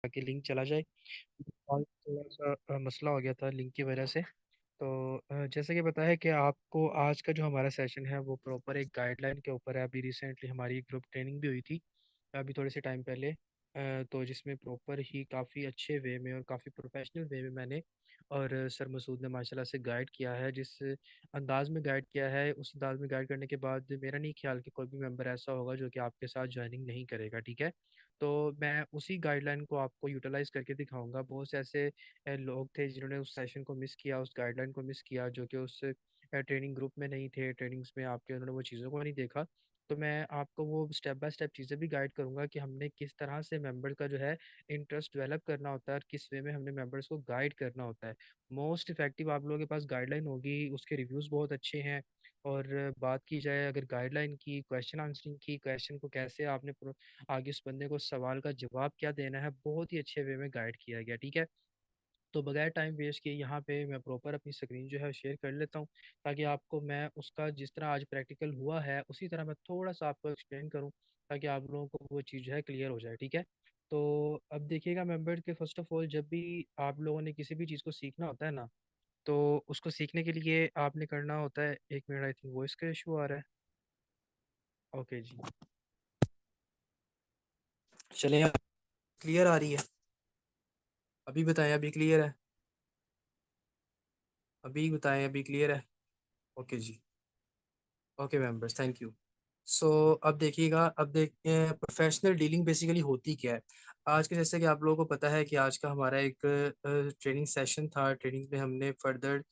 ताकि लिंक चला जाए। और थोड़ा सा मसला हो गया था लिंक की वजह से। तो जैसे कि बताया कि आपको आज का जो हमारा सेशन है वो प्रॉपर एक गाइडलाइन के ऊपर है। अभी रिसेंटली हमारी ग्रुप ट्रेनिंग भी हुई थी अभी थोड़े से टाइम पहले। तो जिसमें प्रॉपर ही काफ़ी अच्छे वे में और काफ़ी प्रोफेशनल वे में मैंने और सर मसूद ने माशाल्लाह से गाइड किया है। जिस अंदाज में गाइड किया है उस अंदाज में गाइड करने के बाद मेरा नहीं ख्याल कि कोई भी मेंबर ऐसा होगा जो कि आपके साथ ज्वाइनिंग नहीं करेगा, ठीक है। तो मैं उसी गाइडलाइन को आपको यूटिलाइज करके दिखाऊंगा। बहुत से ऐसे लोग थे जिन्होंने उस सेशन को मिस किया, उस गाइडलाइन को मिस किया, जो कि उस ट्रेनिंग ग्रुप में नहीं थे, ट्रेनिंग्स में आपके उन्होंने वो चीज़ों को नहीं देखा। तो मैं आपको वो स्टेप बाय स्टेप चीज़ें भी गाइड करूंगा कि हमने किस तरह से मेंबर का जो है इंटरेस्ट डेवलप करना होता है और किस वे में हमने मेंबर्स को गाइड करना होता है। मोस्ट इफेक्टिव आप लोगों के पास गाइडलाइन होगी, उसके रिव्यूज़ बहुत अच्छे हैं। और बात की जाए अगर गाइडलाइन की, क्वेश्चन आंसरिंग की, क्वेश्चन को कैसे आपने आगे उस बंदे को सवाल का जवाब क्या देना है, बहुत ही अच्छे वे में गाइड किया गया, ठीक है। तो बगैर टाइम वेस्ट किए यहाँ पे मैं प्रॉपर अपनी स्क्रीन जो है शेयर कर लेता हूँ, ताकि आपको मैं उसका जिस तरह आज प्रैक्टिकल हुआ है उसी तरह मैं थोड़ा सा आपको एक्सप्लेन करूँ, ताकि आप लोगों को वो चीज़ जो है क्लियर हो जाए, ठीक है। तो अब देखिएगा मेंबर के फर्स्ट ऑफ ऑल जब भी आप लोगों ने किसी भी चीज़ को सीखना होता है ना, तो उसको सीखने के लिए आपने करना होता है। एक मिनट, आई थिंक वॉइस का इशू आ रहा है। ओके जी, चलिए क्लियर आ रही है। अभी बताएं, अभी क्लियर है? अभी बताएं, अभी क्लियर है? ओके जी। Okay members, thank you. So अब देखिएगा, अब देखिए प्रोफेशनल डीलिंग बेसिकली होती क्या है। आज के जैसे कि आप लोगों को पता है कि आज का हमारा एक ट्रेनिंग सेशन था। ट्रेनिंग में हमने फर्दर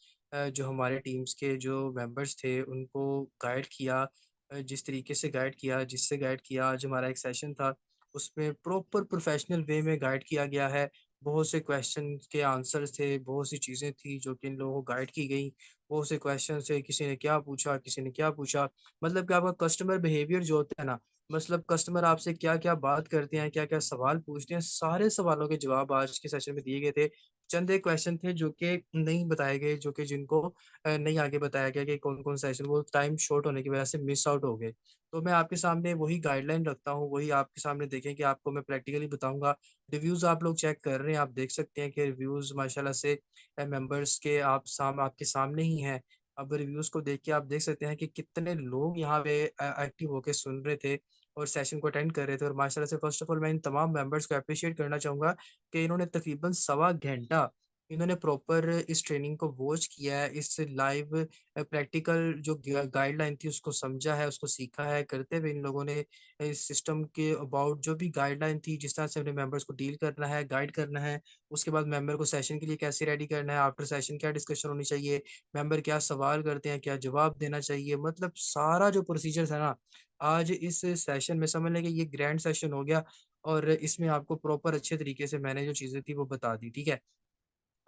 जो हमारे टीम्स के जो मेंबर्स थे उनको गाइड किया। जिस तरीके से गाइड किया, जिससे गाइड किया, आज हमारा एक सेशन था उसमें प्रॉपर प्रोफेशनल वे में गाइड किया गया है। बहुत से क्वेश्चन के आंसर्स थे, बहुत सी चीज़ें थी जो कि इन लोगों को गाइड की गई। बहुत से क्वेश्चन थे, किसी ने क्या पूछा, किसी ने क्या पूछा। मतलब कि आपका कस्टमर बिहेवियर जो होता है ना, मतलब कस्टमर आपसे क्या क्या बात करते हैं, क्या क्या सवाल पूछते हैं, सारे सवालों के जवाब आज के सेशन में दिए गए थे। चंद एक क्वेश्चन थे जो कि नहीं बताए गए, जो कि जिनको नहीं आगे बताया गया कि कौन कौन सेशन, वो टाइम शॉर्ट होने की वजह से मिस आउट हो गए। तो मैं आपके सामने वही गाइडलाइन रखता हूँ, वही आपके सामने देखें कि आपको मैं प्रैक्टिकली बताऊंगा। रिव्यूज आप लोग चेक कर रहे हैं, आप देख सकते हैं कि रिव्यूज माशाल्लाह से मेंबर्स के आपके सामने ही हैं। अब रिव्यूज को देख के आप देख सकते हैं कि कितने लोग यहाँ पे एक्टिव होके सुन रहे थे और सेशन को अटेंड कर रहे थे। और माशाल्लाह से फर्स्ट ऑफ ऑल मैं इन तमाम मेंबर्स को अप्रिशिएट करना चाहूँगा कि इन्होंने तकरीबन सवा घंटा इन्होंने प्रॉपर इस ट्रेनिंग को वॉच किया है, इस लाइव प्रैक्टिकल जो गाइडलाइन थी उसको समझा है, उसको सीखा है। करते हुए इन लोगों ने इस सिस्टम के अबाउट जो भी गाइडलाइन थी, जिस तरह से अपने मेंबर्स को डील करना है, गाइड करना है, उसके बाद मेंबर को सेशन के लिए कैसे रेडी करना है, आफ्टर सेशन क्या डिस्कशन होनी चाहिए, मेंबर क्या सवाल करते हैं, क्या जवाब देना चाहिए, मतलब सारा जो प्रोसीजर है ना, आज इस सेशन में समझ लें कि ये ग्रैंड सेशन हो गया। और इसमें आपको प्रॉपर अच्छे तरीके से मैंने जो चीज़ें थी वो बता दी, ठीक है।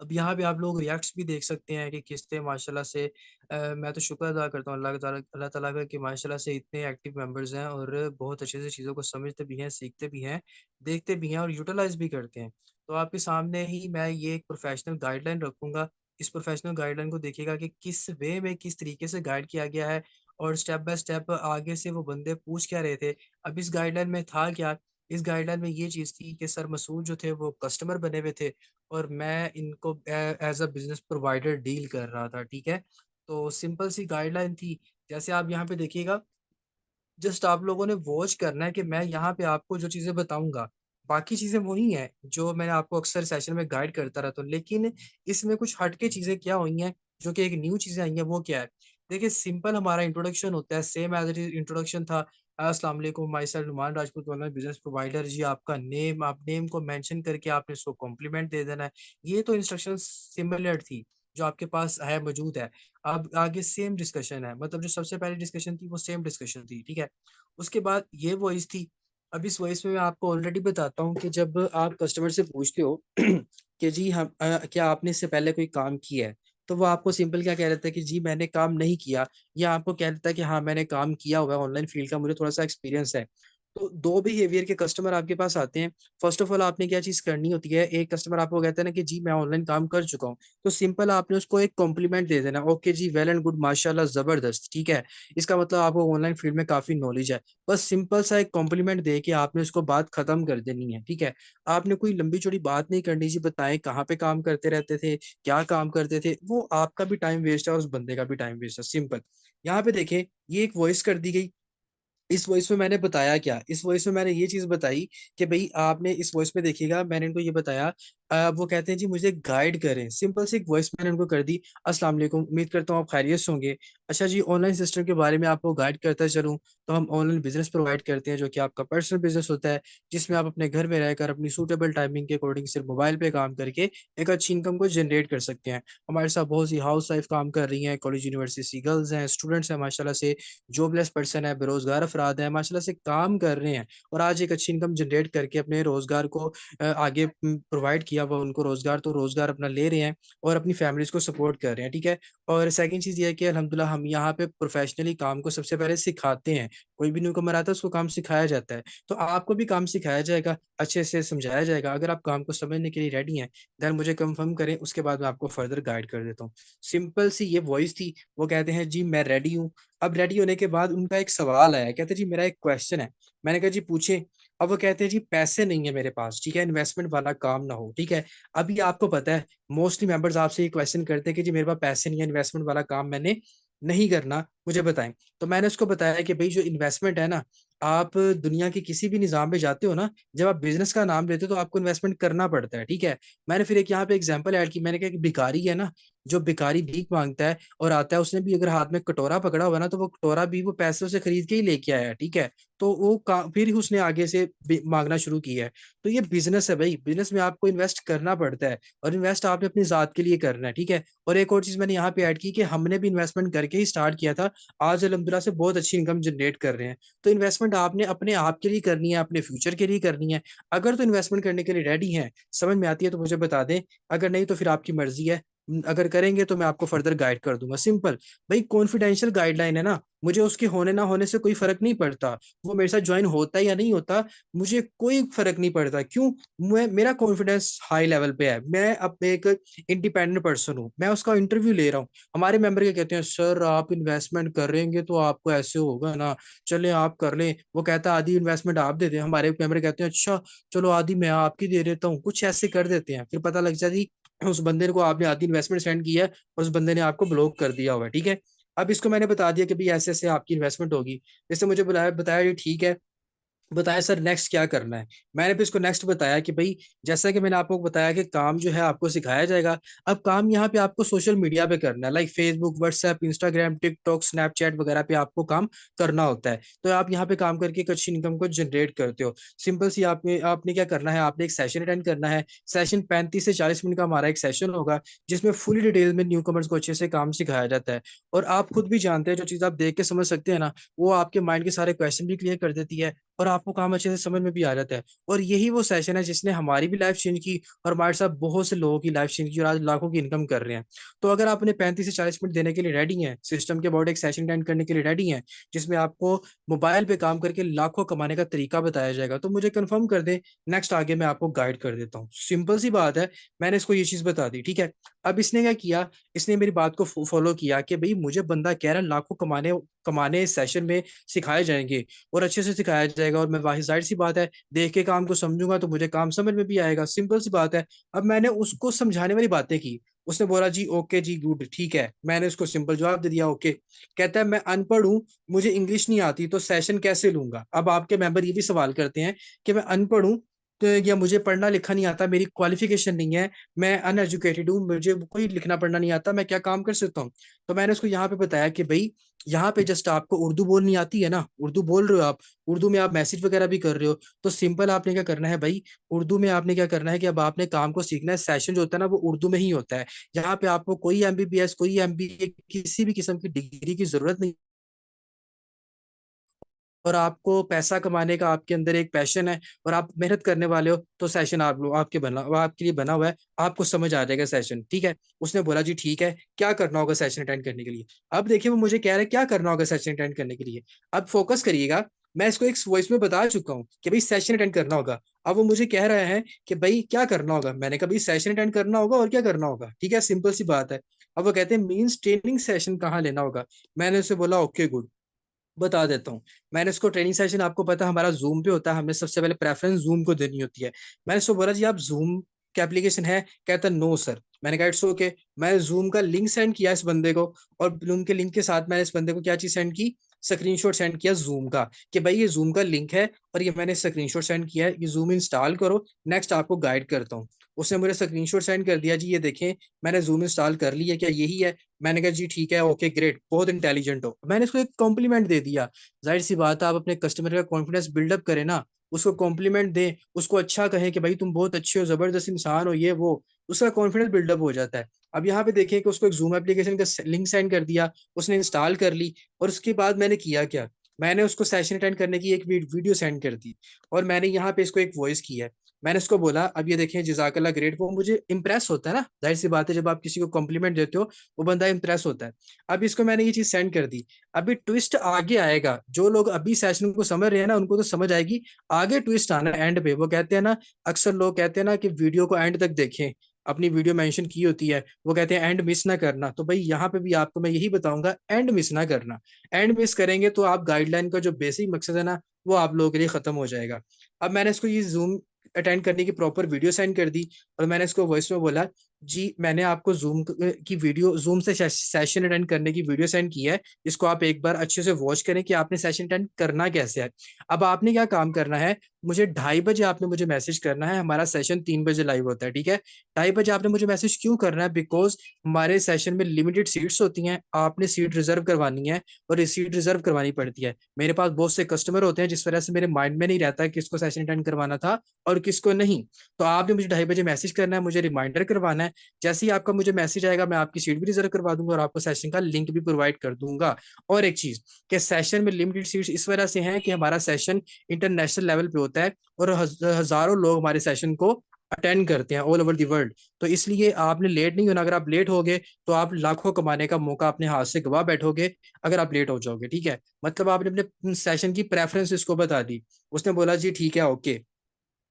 अब यहाँ पे आप लोग रिएक्ट्स भी देख सकते हैं कि किस थे माशाल्लाह से। मैं तो शुक्र अदा करता हूँ अल्लाह ताला का कि माशाल्लाह से इतने एक्टिव मेंबर्स हैं और बहुत अच्छे से चीज़ों को समझते भी हैं, सीखते भी हैं, देखते भी हैं और यूटिलाइज भी करते हैं। तो आपके सामने ही मैं ये एक प्रोफेशनल गाइडलाइन रखूंगा। इस प्रोफेशनल गाइडलाइन को देखिएगा कि किस वे में, किस तरीके से गाइड किया गया है और स्टेप बाय स्टेप आगे से वो बंदे पूछ क्या रहे थे। अब इस गाइडलाइन में था क्या, इस गाइडलाइन में ये चीज़ थी कि सर मसूद जो थे वो कस्टमर बने हुए थे और मैं इनको as a business provider deal कर रहा था, ठीक है। तो सिंपल सी गाइडलाइन थी। जैसे आप यहाँ पे देखिएगा, जस्ट आप लोगों ने वॉच करना है कि मैं यहाँ पे आपको जो चीज़ें बताऊंगा, बाकी चीज़ें वही हैं जो मैंने आपको अक्सर सेशन में गाइड करता रहता हूँ, लेकिन इसमें कुछ हटके चीज़ें क्या हुई हैं, जो कि एक न्यू चीज़ें आई हैं, वो क्या है। देखिए सिंपल हमारा इंट्रोडक्शन होता है, same as it is introduction था। अस्सलाम वालेकुम, माई सेल्फ नुमान राजपूत, वाला बिजनेस प्रोवाइडर जी। आपका नेम, आप नेम को मेंशन करके आपने उसको कॉम्प्लीमेंट दे देना है। ये तो इंस्ट्रक्शन सिमिलर थी जो आपके पास है, मौजूद है। अब आगे सेम डिस्कशन है, मतलब जो सबसे पहले डिस्कशन थी वो सेम डिस्कशन थी, ठीक है। उसके बाद ये वॉइस थी। अब इस वॉइस में मैं आपको ऑलरेडी बताता हूँ कि जब आप कस्टमर से पूछते हो कि जी हम क्या आपने इससे पहले कोई काम किया है, तो वो आपको सिंपल क्या कह देता है कि जी मैंने काम नहीं किया, या आपको कह देता है कि हाँ मैंने काम किया हुआ है ऑनलाइन फील्ड का, मुझे थोड़ा सा एक्सपीरियंस है। तो दो बिहेवियर के कस्टमर आपके पास आते हैं। फर्स्ट ऑफ ऑल आपने क्या चीज करनी होती है, एक कस्टमर आपको कहता है ना कि जी मैं ऑनलाइन काम कर चुका हूँ, तो सिंपल आपने उसको एक कॉम्प्लीमेंट दे देना, ओके जी वेल एंड गुड माशाल्लाह जबरदस्त, ठीक है। इसका मतलब आपको ऑनलाइन फील्ड में काफी नॉलेज है। बस सिंपल सा एक कॉम्प्लीमेंट दे के आपने उसको बात खत्म कर देनी है, ठीक है। आपने कोई लंबी चौड़ी बात नहीं करनी जी, बताएं कहाँ पे काम करते रहते थे, क्या काम करते थे, वो आपका भी टाइम वेस्ट है और उस बंदे का भी टाइम वेस्ट है, सिंपल। यहाँ पे देखें, ये एक वॉइस कर दी गई। इस वॉइस में मैंने बताया क्या, इस वॉइस में मैंने ये चीज बताई कि भाई आपने इस वॉइस में देखिएगा, मैंने इनको ये बताया। वो कहते हैं जी मुझे गाइड करें, सिंपल सी एक वॉइस मैंने उनको कर दी। अस्सलाम वालेकुम, उम्मीद करता हूँ आप खैरियत से होंगे। अच्छा जी, ऑनलाइन सिस्टम के बारे में आपको गाइड करता चलूँ, तो हम ऑनलाइन बिजनेस प्रोवाइड करते हैं जो कि आपका पर्सनल बिजनेस होता है, जिसमें आप अपने घर में रहकर अपनी सूटेबल टाइमिंग के अकॉर्डिंग सिर्फ मोबाइल पे काम करके एक अच्छी इनकम को जनरेट कर सकते हैं। हमारे साथ बहुत सी हाउस वाइफ काम कर रही हैं, कॉलेज यूनिवर्सिटी गर्ल्स हैं, स्टूडेंट्स हैं माशाल्लाह से, जॉबलेस पर्सन है, बेरोजगार अफराद है, माशाल्लाह से काम कर रहे हैं और आज एक अच्छी इनकम जनरेट करके अपने रोजगार को आगे प्रोवाइड किया हुआ उनको रोजगार, तो रोजगार अपना ले रहे हैं और अपनी फैमिलीज को सपोर्ट कर रहे हैं, ठीक है। और सेकंड चीज ये है कि अल्हम्दुलिल्लाह हम यहाँ पे प्रोफेशनली काम को सबसे पहले सिखाते हैं। कोई भी न्यू कमर आता है उसको काम सिखाया जाता है, तो आपको भी काम सिखाया जाएगा, अच्छे से समझाया जाएगा। अगर आप काम को समझने के लिए रेडी हैं, देन मुझे कंफर्म करें, उसके बाद मैं आपको फर्दर गाइड कर देता हूँ। सिंपल सी ये वॉइस थी। वो कहते हैं जी मैं रेडी हूँ। अब रेडी होने के बाद उनका एक सवाल आया, कहते जी मेरा एक क्वेश्चन है। मैंने कहा जी पूछे। अब वो कहते हैं जी पैसे नहीं है मेरे पास, ठीक है, इन्वेस्टमेंट वाला काम ना हो, ठीक है। अभी आपको पता है मोस्टली मेंबर्स आपसे ये क्वेश्चन करते हैं कि जी मेरे पास पैसे नहीं है, इन्वेस्टमेंट वाला काम मैंने नहीं करना, मुझे बताएं। तो मैंने उसको बताया कि भाई जो इन्वेस्टमेंट है ना, आप दुनिया के किसी भी निजाम में जाते हो ना, जब आप बिजनेस का नाम लेते हो तो आपको इन्वेस्टमेंट करना पड़ता है, ठीक है। मैंने फिर एक यहाँ पे एग्जांपल ऐड की, मैंने कहा कि भिखारी है ना, जो भिखारी भीख मांगता है और आता है, उसने भी अगर हाथ में कटोरा पकड़ा हुआ ना, तो वो कटोरा भी वो पैसे से खरीद के ही लेके आया, ठीक है। तो वो फिर ही उसने आगे से मांगना शुरू किया है। तो ये बिजनेस है भाई, बिजनेस में आपको इन्वेस्ट करना पड़ता है और इन्वेस्ट आपने अपनी जात के लिए करना है, ठीक है। और एक और चीज मैंने यहाँ पे ऐड की कि हमने भी इन्वेस्टमेंट करके ही स्टार्ट किया था, आज अल्हम्दुलिल्लाह से बहुत अच्छी इनकम जनरेट कर रहे हैं। तो इन्वेस्टमेंट आपने अपने आप के लिए करनी है, अपने फ्यूचर के लिए करनी है। अगर तो इन्वेस्टमेंट करने के लिए रेडी है, समझ में आती है तो मुझे बता दें, अगर नहीं तो फिर आपकी मर्जी है। अगर करेंगे तो मैं आपको फर्दर गाइड कर दूंगा, सिंपल। भाई कॉन्फिडेंशियल गाइडलाइन है ना, मुझे उसके होने ना होने से कोई फर्क नहीं पड़ता। वो मेरे साथ ज्वाइन होता है या नहीं होता, मुझे कोई फर्क नहीं पड़ता। क्यों? मैं, मेरा कॉन्फिडेंस हाई लेवल पे है, मैं अब एक इंडिपेंडेंट पर्सन हूँ, मैं उसका इंटरव्यू ले रहा हूँ। हमारे मेंबर के कहते हैं सर आप इन्वेस्टमेंट करेंगे तो आपको ऐसे होगा ना, चले आप कर लें। वो कहता है आधी इन्वेस्टमेंट आप दे दें, हमारे मेंबर कहते हैं अच्छा चलो आधी मैं आपकी दे देता हूँ, कुछ ऐसे कर देते हैं। फिर पता लग जाती उस बंदे को आपने आधी इन्वेस्टमेंट सेंड की है और उस बंदे ने आपको ब्लॉक कर दिया हुआ है, ठीक है। अब इसको मैंने बता दिया कि भाई ऐसे ऐसे आपकी इन्वेस्टमेंट होगी। जैसे मुझे बुलाया, बताया ये ठीक है, बताया सर नेक्स्ट क्या करना है। मैंने भी इसको नेक्स्ट बताया कि भाई जैसा कि मैंने आपको बताया कि काम जो है आपको सिखाया जाएगा। अब काम यहाँ पे आपको सोशल मीडिया पे करना है, like Facebook, WhatsApp, Instagram, TikTok, Snapchat वगैरह पे आपको काम करना होता है। तो आप यहाँ पे काम करके एक अच्छी इनकम को जनरेट करते हो। सिंपल सी आपने आपने क्या करना है, आपने एक सेशन अटेंड करना है। सेशन 35 से 40 मिनट का हमारा एक सेशन होगा, जिसमें फुली डिटेल में न्यू कमर्स को अच्छे से काम सिखाया जाता है। और आप खुद भी जानते हैं जो चीज़ आप देख के समझ सकते हैं ना, वो आपके माइंड के सारे क्वेश्चन भी क्लियर कर देती है और आपको काम अच्छे से समझ में भी आ जाता है। और यही वो सेशन है जिसने हमारी भी लाइफ चेंज की और हमारे साथ बहुत से लोगों की लाइफ चेंज की और आज लाखों की इनकम कर रहे हैं। तो अगर आप अपने 35 से 40 मिनट देने के लिए रेडी हैं, सिस्टम के अबाउट एक सेशन अटेंड करने के लिए रेडी हैं, जिसमें आपको मोबाइल पे काम करके लाखों कमाने का तरीका बताया जाएगा, तो मुझे कंफर्म कर दें, नेक्स्ट आगे मैं आपको गाइड कर देता हूँ। सिंपल सी बात है, मैंने इसको ये चीज बता दी, ठीक है। अब इसने क्या किया, इसने मेरी बात को फॉलो किया कि भाई मुझे बंदा कह रहा है लाखों कमाने कमाने इस सेशन में सिखाए जाएंगे और अच्छे से सिखाया जाएगा, और मैं वाहिद जाहिर सी बात है देख के काम को समझूंगा तो मुझे काम समझ में भी आएगा, सिंपल सी बात है। अब मैंने उसको समझाने वाली बातें की, उसने बोला जी ओके जी गुड ठीक है, मैंने उसको सिंपल जवाब दे दिया ओके। कहता है मैं अनपढ़ हूँ, मुझे इंग्लिश नहीं आती, तो सेशन कैसे लूंगा। अब आपके मेंबर ये भी सवाल करते हैं कि मैं अनपढ़ हूँ, तो या मुझे पढ़ना लिखना नहीं आता, मेरी क्वालिफिकेशन नहीं है, मैं अनएजुकेटेड हूँ, मुझे कोई लिखना पढ़ना नहीं आता, मैं क्या काम कर सकता हूँ। तो मैंने उसको यहाँ पे बताया कि भाई यहाँ पे जस्ट आपको उर्दू बोलनी आती है ना, उर्दू बोल रहे हो आप, उर्दू में आप मैसेज वगैरह भी कर रहे हो, तो सिंपल आपने क्या करना है भाई, उर्दू में आपने क्या करना है कि अब आपने काम को सीखना है। सेशन जो होता है ना वो उर्दू में ही होता है। यहाँ पे आपको कोई एमबीबीएस, कोई एमबीए, किसी भी किस्म की डिग्री की जरूरत नहीं। और आपको पैसा कमाने का आपके अंदर एक पैशन है और आप मेहनत करने वाले हो, तो सेशन आप लोग आपके बना वो आपके लिए बना हुआ है, आपको समझ आ जाएगा सेशन, ठीक है। उसने बोला जी ठीक है, क्या करना होगा सेशन अटेंड करने के लिए। अब देखिए वो मुझे कह रहा है क्या करना होगा सेशन अटेंड करने के लिए। अब फोकस करिएगा, मैं इसको एक वॉइस में बता चुका हूँ कि भाई सेशन अटेंड करना होगा। अब वो मुझे कह रहे हैं कि भाई क्या करना होगा। मैंने कहा भाई सेशन अटेंड करना होगा और क्या करना होगा, ठीक है, सिंपल सी बात है। अब वो कहते हैं मींस ट्रेनिंग सेशन कहाँ लेना होगा। मैंने उसे बोला ओके गुड, बता देता हूँ। मैंने इसको ट्रेनिंग सेशन, आपको पता है हमारा जूम पे होता है, हमें सबसे पहले प्रेफरेंस जूम को देनी होती है। मैंने इसको बोला जी आप जूम का एप्लीकेशन है, कहता नो सर। मैंने कहा इट्स ओके। मैं जूम का लिंक सेंड किया इस बंदे को, और जूम के लिंक के साथ मैंने इस बंदे को क्या चीज सेंड की, स्क्रीनशॉट सेंड किया जूम का, कि भाई ये जूम का लिंक है और ये मैंने स्क्रीनशॉट सेंड किया है, ये जूम इंस्टॉल करो, नेक्स्ट आपको गाइड करता हूँ। उसने मुझे स्क्रीनशॉट सेंड कर दिया, जी ये देखें मैंने जूम इंस्टॉल कर लिया, क्या यही है। मैंने कहा जी ठीक है, ओके ग्रेट, बहुत इंटेलिजेंट हो। मैंने इसको एक कॉम्प्लीमेंट दे दिया। जाहिर सी बात है, आप अपने कस्टमर का कॉन्फिडेंस बिल्डअप करें ना, उसको कॉम्प्लीमेंट दें, उसको अच्छा कहें कि भाई तुम बहुत अच्छे हो, जबरदस्त इंसान हो, ये वो, उसका कॉन्फिडेंस बिल्डअप हो जाता है। अब यहाँ पे देखें कि उसको एक जूम एप्लीकेशन का लिंक सेंड कर दिया, उसने इंस्टॉल कर ली, और उसके बाद मैंने किया क्या, मैंने उसको सेशन अटेंड करने की एक वीडियो सेंड कर दी, और मैंने यहाँ पे इसको एक वॉइस की है। मैंने उसको बोला अब ये देखें जजाकल्ला ग्रेट, वो मुझे इंप्रेस होता है ना, जाहिर सी बात है जब आप किसी को कॉम्प्लीमेंट देते हो वो बंदा इंप्रेस होता है। अब इसको मैंने ये चीज सेंड कर दी। अभी ट्विस्ट आगे आएगा, जो लोग अभी सेशन को समझ रहे हैं ना उनको तो समझ आएगी, आगे ट्विस्ट आना एंड पे। वो कहते हैं ना, अक्सर लोग कहते हैं ना कि वीडियो को एंड तक देखें, अपनी वीडियो मेंशन की होती है, वो कहते हैं एंड मिस ना करना। तो भाई यहाँ पे भी आपको मैं यही बताऊंगा, एंड मिस ना करना। एंड मिस करेंगे तो आप गाइडलाइन का जो बेसिक मकसद है ना, वो आप लोगों के लिए खत्म हो जाएगा। अब मैंने इसको ये जूम अटेंड करने की प्रॉपर वीडियो सेंड कर दी, और मैंने इसको वॉइस में बोला, जी मैंने आपको जूम की वीडियो, जूम से सेशन अटेंड करने की वीडियो सेंड की है, इसको आप एक बार अच्छे से वॉच करें कि आपने सेशन अटेंड करना कैसे है। अब आपने क्या काम करना है, मुझे 2:30 बजे आपने मुझे मैसेज करना है, हमारा सेशन 3 बजे लाइव होता है, ठीक है। 2:30 बजे आपने मुझे मैसेज क्यों करना है, बिकॉज हमारे सेशन में लिमिटेड सीट्स होती हैं, आपने सीट रिजर्व करवानी है, और ये सीट रिजर्व करवानी पड़ती है। मेरे पास बहुत से कस्टमर होते हैं, जिस वजह से मेरे माइंड में नहीं रहता है किसको सेशन अटेंड करवाना था और किसको नहीं। तो आपने मुझे 2:30 बजे मैसेज करना है, मुझे रिमाइंडर करवाना है। जैसे ही आपका मुझे मैसेज आएगा, मैं आपकी सीट भी रिजर्व करवा दूंगा और आपको सेशन का लिंक भी प्रोवाइड कर दूंगा। और एक चीज, कि सेशन में लिमिटेड सीट्स इस वजह से हैं कि हमारा सेशन इंटरनेशनल लेवल पे होता है, और हजारों लोग हमारे सेशन को अटेंड करते हैं ऑल ओवर द वर्ल्ड। तो इसलिए आपने लेट नहीं होना। अगर आप लेट हो गए तो आप लाखों कमाने का मौका अपने हाथ से गवा बैठोगे, अगर आप लेट हो जाओगे, ठीक है। मतलब आपने अपने सेशन की प्रेफरेंस इसको बता दी। उसने बोला जी ठीक है ओके।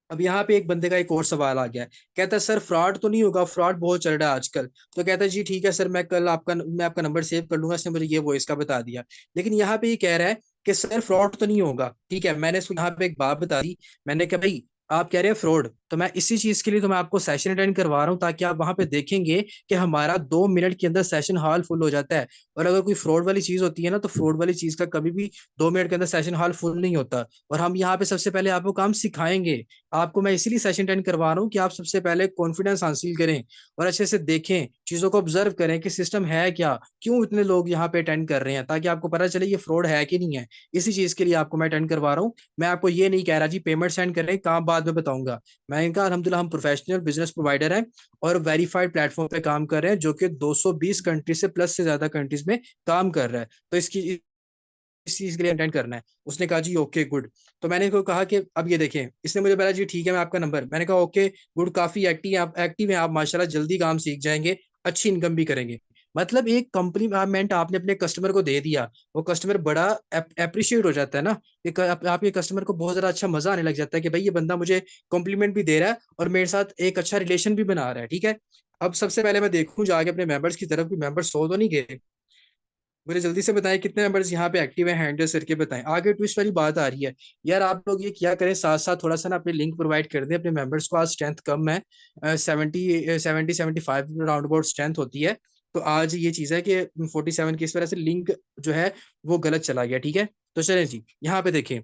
अब यहाँ पे एक बंदे का एक और सवाल आ गया है, कहता है सर फ्रॉड तो नहीं होगा, फ्रॉड बहुत चल रहा है आजकल। तो कहता है जी ठीक है सर, मैं आपका नंबर सेव कर लूंगा। इसने मुझे ये वॉइस का बता दिया। लेकिन यहाँ पे ये कह रहा है कि सर फ्रॉड तो नहीं होगा, ठीक है। मैंने इसको यहाँ पे एक बात बता दी। मैंने कहा भाई आप कह रहे हैं फ्रॉड, तो मैं इसी चीज के लिए तो मैं आपको सेशन अटेंड करवा रहा हूँ, ताकि आप वहां पे देखेंगे कि हमारा 2 मिनट के अंदर सेशन हॉल फुल हो जाता है। और अगर कोई फ्रॉड वाली चीज होती है ना, तो फ्रॉड वाली चीज का कभी भी 2 मिनट के अंदर सेशन हॉल फुल नहीं होता। और हम यहाँ पे सबसे पहले आपको काम सिखाएंगे। आपको मैं इसीलिए सेशन अटेंड करवा रहा हूँ कि आप सबसे पहले कॉन्फिडेंस हासिल करें, और अच्छे से देखें, चीजों को ऑब्जर्व करें कि सिस्टम है क्या, क्यों इतने लोग यहाँ पे अटेंड कर रहे हैं, ताकि आपको पता चले ये फ्रॉड है कि नहीं है। इसी चीज के लिए आपको मैं अटेंड करवा रहा हूँ। मैं आपको ये नहीं कह रहा जी पेमेंट सेंड करें, काम बाद में बताऊंगा। मैं इनका अल्हम्दुलिल्लाह हम प्रोफेशनल बिजनेस प्रोवाइडर हैं, और वेरीफाइड प्लेटफॉर्म पे काम कर रहे हैं, जो कि 220 कंट्रीज से प्लस से ज्यादा कंट्रीज में काम कर रहा है। तो इसकी इस चीज के लिए अटेंड करना है। उसने कहा जी ओके गुड। तो मैंने इसको कहा कि अब ये देखें, इसने मुझे बोला जी ठीक है मैं आपका नंबर, मैंने कहा ओके गुड, काफी एक्टिव हैं आप माशाल्लाह, जल्दी काम सीख जाएंगे, अच्छी इनकम भी करेंगे। मतलब एक कम्प्लीमेंट आपने अपने कस्टमर को दे दिया, वो कस्टमर बड़ा अप्रिशिएट हो जाता है ना। आपके कस्टमर को बहुत ज्यादा अच्छा मजा आने लग जाता है कि भाई ये बंदा मुझे कॉम्प्लीमेंट भी दे रहा है और मेरे साथ एक अच्छा रिलेशन भी बना रहा है, ठीक है। अब सबसे पहले मैं देखूं जाके अपने मेंबर्स की तरफ, मेंबर्स 100 तो नहीं गए। मुझे जल्दी से बताएं कितने मेंबर्स यहाँ पे एक्टिव है, हैंडल करके बताएं। आगे ट्विस्ट वाली बात आ रही है, यार आप लोग ये क्या करें, साथ साथ थोड़ा सा ना अपने लिंक प्रोवाइड कर दें अपने मेंबर्स को। आज स्ट्रेंथ कम है, 70-75 राउंड अबाउट स्ट्रेंथ होती है। तो आज ये चीज़ है कि 47 की, इस वजह से लिंक जो है वो गलत चला गया, ठीक है। तो चलें जी, यहाँ पे देखें।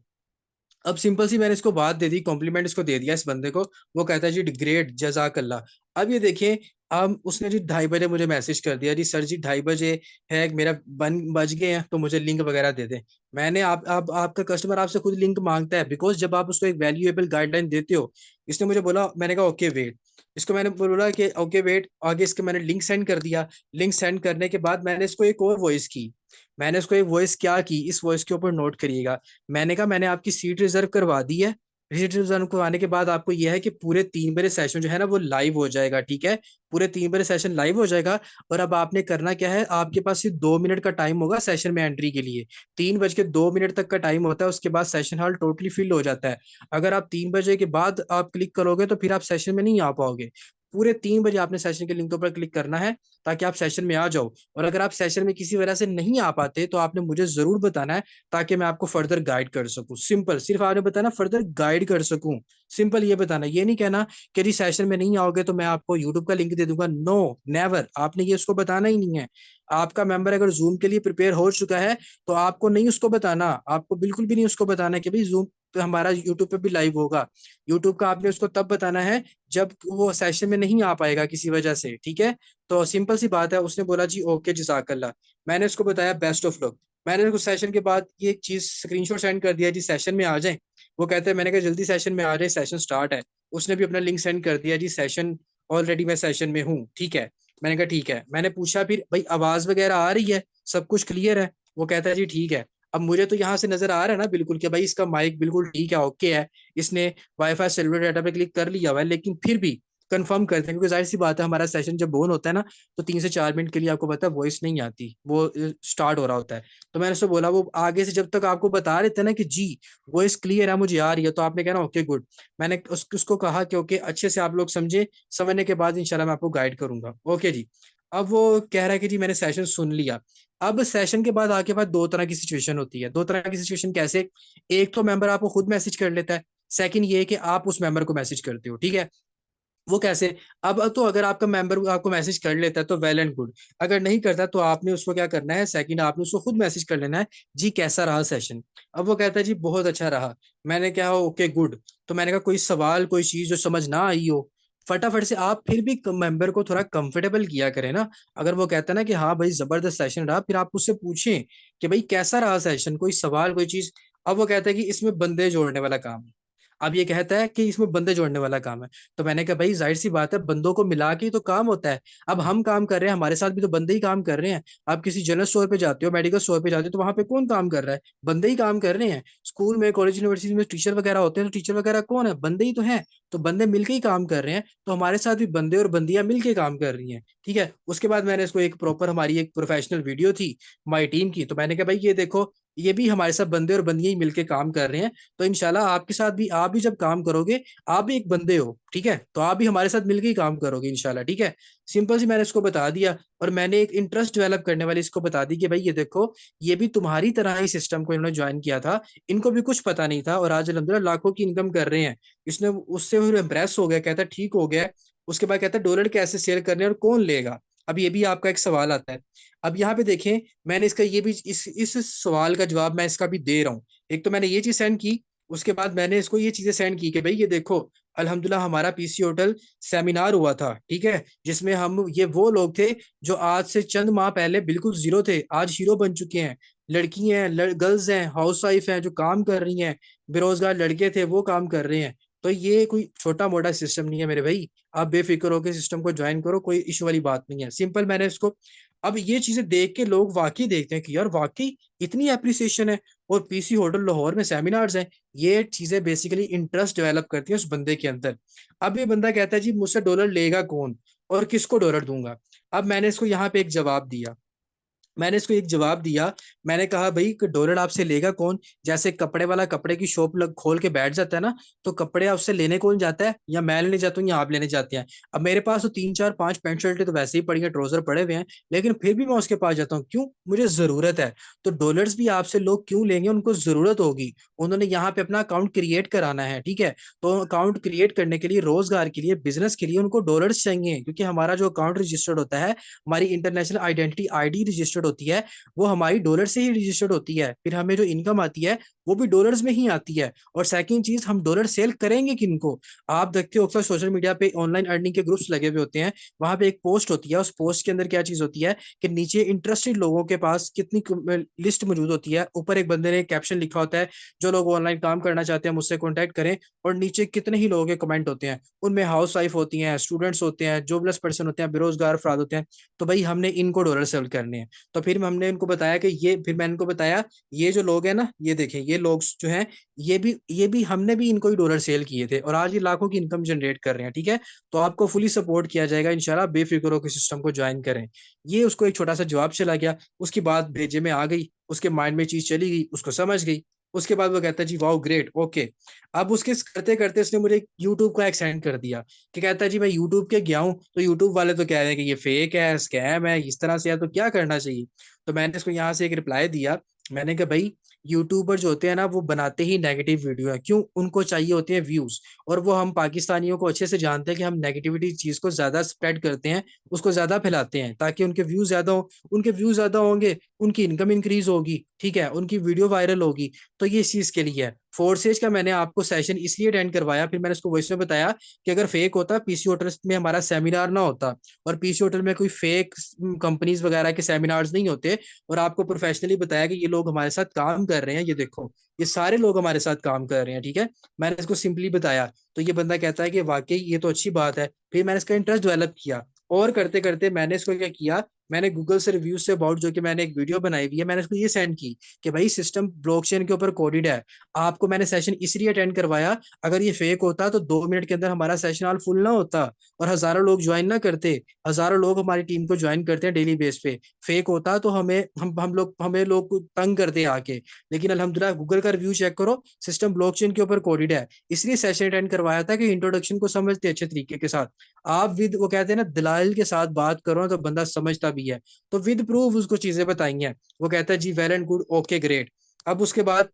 अब सिंपल सी मैंने इसको बात दे दी, कॉम्प्लीमेंट इसको दे दिया इस बंदे को। वो कहता है जी ग्रेट जजाकल्ला। अब ये देखिए, अब उसने जी 2:30 बजे मुझे मैसेज कर दिया, जी सर जी 2:30 बजे है, मेरा बन बज गए हैं, तो मुझे लिंक वगैरह दे दें। मैंने आप आपका कस्टमर आपसे खुद लिंक मांगता है, बिकॉज जब आप उसको एक वैल्यूएबल गाइडलाइन देते हो। इसने मुझे बोला, मैंने कहा ओके वेट। इसको मैंने बोला कि ओके वेट, आगे इसके मैंने लिंक सेंड कर दिया। लिंक सेंड करने के बाद मैंने इसको एक और वॉइस की। मैंने उसको एक वॉइस क्या की, इस वॉइस के ऊपर नोट करिएगा। मैंने कहा मैंने आपकी सीट रिजर्व करवा दी है, रजिस्ट्रेशन को आने के बाद आपको यह है कि पूरे 3 बजे सेशन जो है ना वो लाइव हो जाएगा, ठीक है। पूरे 3 बजे सेशन लाइव हो जाएगा। और अब आपने करना क्या है, आपके पास सिर्फ 2 मिनट का टाइम होगा सेशन में एंट्री के लिए। 3 बज के 2 मिनट तक का टाइम होता है, उसके बाद सेशन हॉल टोटली फिल हो जाता है। अगर आप 3 बजे के बाद आप क्लिक करोगे तो फिर आप सेशन में नहीं आ पाओगे। पूरे 3 बजे आपने सेशन के लिंक पर क्लिक करना है ताकि आप सेशन में आ जाओ। और अगर आप सेशन में किसी वजह से नहीं आ पाते तो आपने मुझे जरूर बताना है ताकि मैं आपको फर्दर गाइड कर सकूं। सिंपल, सिर्फ आपने बताना फर्दर गाइड कर सकूं। सिंपल ये बताना, ये नहीं कहना कि जी सेशन में नहीं आओगे तो मैं आपको यूट्यूब का लिंक दे दूंगा। नो, नेवर, आपने ये उसको बताना ही नहीं है। आपका मेंबर अगर जूम के लिए प्रिपेयर हो चुका है तो आपको नहीं उसको बताना, आपको बिल्कुल भी नहीं उसको बताना कि भाई जूम पे हमारा यूट्यूब पे भी लाइव होगा। यूट्यूब का आपने उसको तब बताना है जब वो सेशन में नहीं आ पाएगा किसी वजह से, ठीक है। तो सिंपल सी बात है। उसने बोला जी ओके जज़ाकल्लाह। मैंने उसको बताया बेस्ट ऑफ लक। मैंने उसको सेशन के बाद ये एक चीज स्क्रीनशॉट सेंड कर दिया जी सेशन में आ जाए। वो कहते हैं, मैंने कहा जल्दी सेशन में आ जाए, सेशन स्टार्ट है। उसने भी अपना लिंक सेंड कर दिया जी सेशन, ऑलरेडी मैं सेशन में हूँ, ठीक है। मैंने कहा ठीक है। मैंने पूछा फिर भाई आवाज वगैरह आ रही है, सब कुछ क्लियर है? वो कहता है जी ठीक है। अब मुझे तो यहाँ से नजर आ रहा है ना बिल्कुल कि भाई इसका माइक बिल्कुल ठीक है, ओके है। इसने वाईफाई सेलुलर डाटा पे क्लिक कर लिया हुआ है, लेकिन फिर भी कंफर्म करते हैं क्योंकि जाहिर सी बात है हमारा सेशन जब ऑन होता है ना तो 3 से 4 मिनट के लिए आपको पता है वॉइस नहीं आती, वो स्टार्ट हो रहा होता है। तो मैंने उससे बोला, वो आगे से जब तक आपको बता रहे थे ना कि जी वॉइस क्लियर है, मुझे आ रही है, तो आपने कहना ओके गुड। मैंने उसको कहा कि ओके अच्छे से आप लोग समझे, समझने के बाद इंशाल्लाह मैं आपको गाइड करूंगा, ओके जी। अब वो कह रहा है कि जी मैंने सेशन सुन लिया। अब सेशन के बाद आके बाद दो तरह की सिचुएशन होती है। दो तरह की सिचुएशन कैसे? एक तो मेंबर आपको खुद मैसेज कर लेता है। सेकंड ये है कि आप उस मेंबर को मैसेज करते हो, ठीक है। वो कैसे? अब तो अगर आपका मेंबर आपको मैसेज कर लेता है तो वेल एंड गुड। अगर नहीं करता तो आपने उसको क्या करना है, सेकंड आपने उसको खुद मैसेज कर लेना है, जी कैसा रहा सेशन। अब वो कहता है जी बहुत अच्छा रहा। मैंने कहा ओके गुड। तो मैंने कहा कोई सवाल कोई चीज जो समझ ना आई हो, फटाफट से आप फिर भी मेंबर को थोड़ा कंफर्टेबल किया करें ना। अगर वो कहता है ना कि हाँ भाई जबरदस्त सेशन रहा, फिर आप उससे पूछें कि भाई कैसा रहा सेशन, कोई सवाल कोई चीज। अब वो कहता है कि इसमें बंदे जोड़ने वाला काम है। अब ये कहता है कि इसमें बंदे जोड़ने वाला काम है। तो मैंने कहा भाई जाहिर सी बात है, बंदों को मिला के ही तो काम होता है। अब हम काम कर रहे हैं, हमारे साथ भी तो बंदे ही काम कर रहे हैं। आप किसी जनरल स्टोर पे जाते हो, मेडिकल स्टोर पे जाते हो, तो वहां पे कौन काम कर रहा है? बंदे ही काम कर रहे हैं। स्कूल में कॉलेज यूनिवर्सिटी में टीचर वगैरह होते हैं, तो टीचर वगैरह कौन है? बंदे ही तो हैं। तो बंदे मिलके ही काम कर रहे हैं, तो हमारे साथ भी बंदे और बंदियां मिलके काम कर रही हैं, ठीक है। उसके बाद मैंने इसको एक प्रॉपर, हमारी एक प्रोफेशनल वीडियो थी हमारी टीम की, तो मैंने कहा भाई ये देखो, ये भी हमारे साथ बंदे और बंदियां ही मिलके काम कर रहे हैं। तो इंशाल्लाह आपके साथ भी, आप भी जब काम करोगे, आप भी एक बंदे हो, ठीक है, तो आप भी हमारे साथ मिलकर ही काम करोगे इंशाल्लाह, ठीक है। सिंपल सी मैंने इसको बता दिया। और मैंने एक इंटरेस्ट डेवलप करने वाली इसको बता दी कि भाई ये देखो, ये भी तुम्हारी तरह ही सिस्टम को इन्होंने ज्वाइन किया था। इनको भी कुछ पता नहीं था और आज अल्हम्दुलिल्लाह लाखों की इनकम कर रहे हैं। इसने उससे इम्प्रेस हो गया, कहता ठीक हो गया। उसके बाद कहता डॉलर कैसे शेयर करने और कौन लेगा। अब ये भी आपका एक सवाल आता है। अब यहाँ पे देखें, मैंने इसका ये भी इस सवाल का जवाब मैं इसका भी दे रहा हूँ। एक तो मैंने ये चीज सेंड की, उसके बाद मैंने इसको ये चीजें सेंड की कि भाई ये देखो, अल्हम्दुलिल्लाह हमारा पीसी होटल सेमिनार हुआ था, ठीक है, जिसमें हम, ये वो लोग थे जो आज से चंद माह पहले बिल्कुल जीरो थे, आज हीरो बन चुके हैं। लड़की हैं, गर्ल्स हैं, हाउस वाइफ हैं जो काम कर रही हैं, बेरोजगार लड़के थे वो काम कर रहे हैं। तो ये कोई छोटा मोटा सिस्टम नहीं है मेरे भाई। आप बेफिक्र होकर सिस्टम को ज्वाइन करो, कोई इशू वाली बात नहीं है। सिंपल मैंने इसको, अब ये चीजें देख के लोग वाकई देखते हैं कि यार वाकई इतनी एप्रिसिएशन है, और पीसी होटल लाहौर में सेमिनार्स हैं। ये चीजें बेसिकली इंटरेस्ट डेवलप करती हैं उस बंदे के अंदर। अब ये बंदा कहता है जी मुझसे डॉलर लेगा कौन और किसको डॉलर दूंगा। अब मैंने इसको यहाँ पे एक जवाब दिया। मैंने कहा भाई कि डॉलर आपसे लेगा कौन? जैसे कपड़े वाला कपड़े की शॉप लग खोल के बैठ जाता है ना, तो कपड़े उससे लेने कौन जाता है? या मैं लेने जाता हूँ या आप लेने जाते हैं? अब मेरे पास तो 3 4 5 पैंट शर्टें तो वैसे ही पड़ी हैं, ट्राउजर पड़े हुए हैं, लेकिन फिर भी मैं उसके पास जाता हूँ, क्यों? मुझे जरूरत है। तो डॉलर्स भी आपसे लोग क्यों लेंगे? उनको जरूरत होगी। उन्होंने यहाँ पे अपना अकाउंट क्रिएट कराना है, ठीक है। तो अकाउंट क्रिएट करने के लिए, रोजगार के लिए, बिजनेस के लिए उनको डॉलर्स चाहिए, क्योंकि हमारा जो अकाउंट रजिस्टर्ड होता है, हमारी इंटरनेशनल आइडेंटिटी आईडी रजिस्टर्ड होती है, वो हमारी डॉलर से ही रजिस्टर्ड होती है। फिर हमें जो इनकम आती है वो भी डॉलर्स में ही आती है। और सेकंड चीज, हम डॉलर सेल करेंगे किनको? आप देखते हो अक्सर सोशल मीडिया पे ऑनलाइन अर्निंग के ग्रुप्स लगे हुए होते हैं, वहां पे एक पोस्ट होती है, उस पोस्ट के अंदर क्या चीज होती है कि नीचे इंटरेस्टेड लोगों के पास कितनी लिस्ट मौजूद होती है, ऊपर एक बंदे ने कैप्शन लिखा होता है, जो लोग ऑनलाइन काम करना चाहते हैं मुझसे कॉन्टैक्ट करें। और नीचे कितने ही लोगों के कमेंट होते हैं, उनमें हाउस वाइफ होती हैं, स्टूडेंट्स होते हैं, जॉबलेस पर्सन होते हैं, बेरोजगार अफराद होते हैं। तो भाई हमने इनको डॉलर सेल करने हैं। तो फिर हमने इनको बताया कि ये, फिर मैंने इनको बताया ये जो लोग हैं ना, ये देखें ये लोग जो हैं, ये भी हमने भी इनको ही डॉलर सेल किए थे और आज ये लाखों की इनकम जनरेट कर रहे हैं, ठीक है। तो आपको फुली सपोर्ट किया जाएगा इंशाल्लाह, बेफिक्र होकर सिस्टम को ज्वाइन करें। ये उसको एक छोटा सा जवाब चला गया, उसकी बात भेजे में आ गई, उसके माइंड में चीज चली गई, उसको समझ गई। उसके बाद वो कहता है जी वाओ ग्रेट ओके। अब उसके करते करते उसने मुझे यूट्यूब का एक सेंड कर दिया, कि कहता है जी मैं यूट्यूब के गया हूँ, तो यूट्यूब वाले तो कह रहे हैं कि ये फेक है, स्कैम है, इस तरह से है, तो क्या करना चाहिए। तो मैंने इसको यहाँ से एक रिप्लाई दिया, मैंने कहा भाई यूट्यूबर जो होते हैं ना वो बनाते ही नेगेटिव वीडियो है, क्यों, उनको चाहिए होते हैं व्यूज। और वो हम पाकिस्तानियों को अच्छे से जानते हैं कि हम नेगेटिविटी चीज को ज्यादा स्प्रेड करते हैं, उसको ज्यादा फैलाते हैं ताकि उनके व्यूज ज्यादा हो। उनके व्यूज ज्यादा होंगे, उनकी इनकम इंक्रीज होगी, ठीक है, उनकी वीडियो वायरल होगी। तो ये इस चीज के लिए है। फोर्सेज का मैंने आपको सेशन इसलिए अटेंड करवाया, फिर मैंने उसको वॉइस में बताया कि अगर फेक होता पीसी होटल में हमारा सेमिनार ना होता, और पीसी होटल में कोई फेक कंपनीज वगैरह के सेमिनार्स नहीं होते, और आपको प्रोफेशनली बताया कि ये लोग हमारे साथ काम कर रहे हैं, ये देखो ये सारे लोग हमारे साथ काम कर रहे हैं, ठीक है। मैंने इसको सिंपली बताया, तो ये बंदा कहता है कि वाकई ये तो अच्छी बात है। फिर मैंने इसका इंटरेस्ट डेवलप किया, और करते करते मैंने इसको क्या किया, मैंने गूगल से रिव्यूज से अबाउट जो कि मैंने एक वीडियो बनाई हुई है, मैंने इसको ये सेंड की कि भाई सिस्टम ब्लॉकचेन के ऊपर कोडेड है। आपको मैंने सेशन इसलिए अटेंड करवाया, अगर ये फेक होता तो 2 मिनट के अंदर हमारा सेशन हॉल फुल ना होता और हजारों लोग ज्वाइन ना करते। हजारों लोग हमारी टीम को ज्वाइन करते हैं डेली बेस पे। फेक होता तो हमें लोग तंग करते आके। लेकिन अल्हम्दुलिल्लाह गूगल का रिव्यू चेक करो, सिस्टम ब्लॉकचेन के ऊपर कोडेड है। इसलिए सेशन अटेंड करवाया था कि इंट्रोडक्शन को समझते अच्छे तरीके के साथ। आप विद वो कहते हैं ना दलाल के साथ बात करो तो बंदा समझता भी है। तो विद प्रूफ उसको चीजें बताई हैं। वो कहता है जी well and good okay great. अब उसके बाद